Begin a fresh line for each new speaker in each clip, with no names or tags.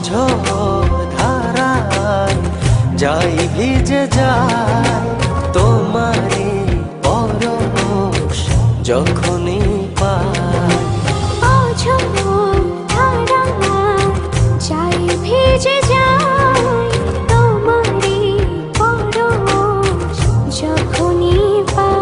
অঝোর ধারায় যাই ভিজে যায় তোমারই পরশ যখনই পাই।
অঝোর ধারায় যাই ভিজে যায় তোমারই পরশ যখনই পাই।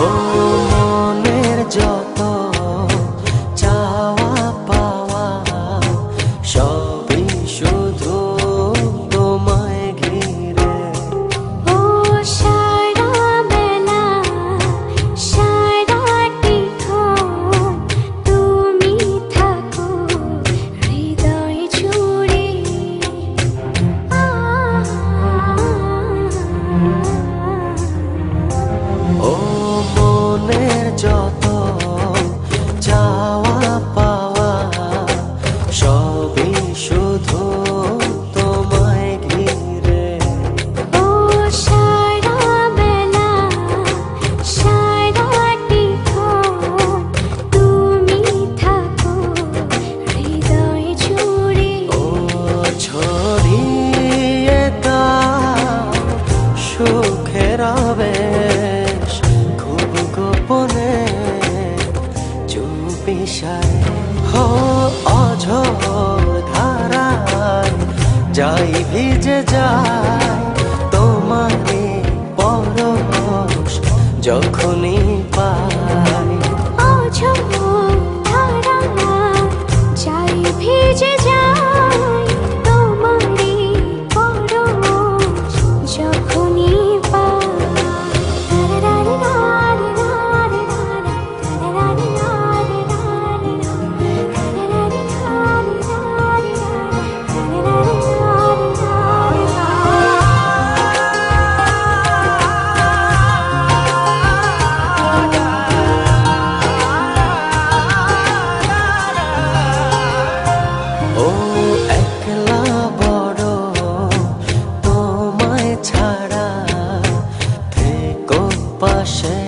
ও মনের যত চাওয়া পাওয়া সবই শুধু তোমায় ঘিরে।
ও সারা বেলা সারাটিক্ষণ তুমি থাকো হৃদয় জুড়ে।
ও মনের যত চাওয়া পাওয়া সবই শুধু তোমায় ঘিরে।
ও সারা বেলা সারাটিক্ষণ তুমি থাকো হৃদয় জুড়ে।
ও ছড়িয়ে দাও সুখের আবেশ খুব গোপনে চুপিসারে। হো অঝোর ধারায় যাই ভিজে যায় তোমারই পরশ যখনই পাই।
অঝোর ধারায় যাই ভিজে যায় তোমারই পরশ যখনই
ও একলা বড় তোমায় ছাড়া থেকো পাশে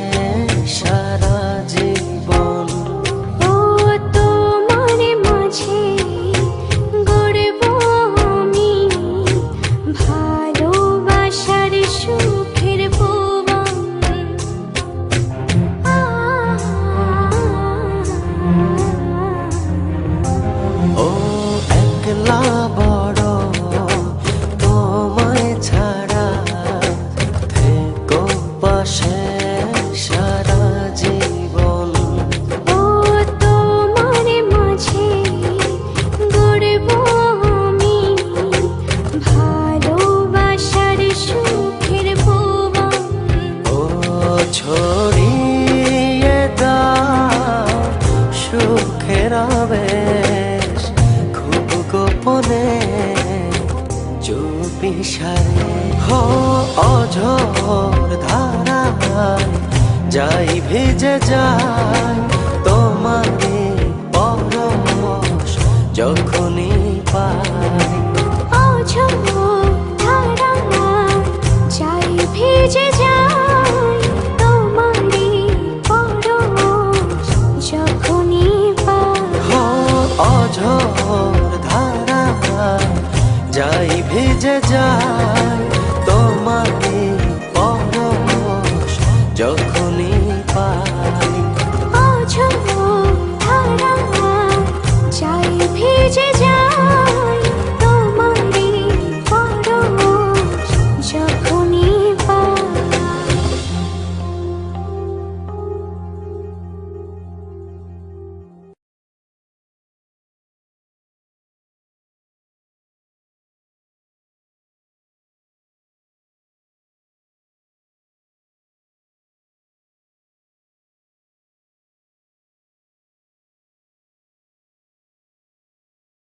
সারা জীবন।
ও তোমার মাঝে গড়ব আমি ভালোবাসার সুখের ভুবন।
ও একলা বড় তোমায় ছাড়া থেকো পাশে সারা জীবন।
ও তোমার মাঝে গড়ব আমি ভালোবাসার সুখের ভুবন।
ও ছড়িয়ে দাও সুখের আবেশ খুব গোপনে চুপিসারে। হো অঝোর ধারায় যাই ভিজে যায় তোমারই পরশ যখনই পাই।
অঝোর ধারায় যাই ভিজে যায় তোমারই পরশ যখনই পাই।
হো অঝোর ধারায় যাই ভিজে যায়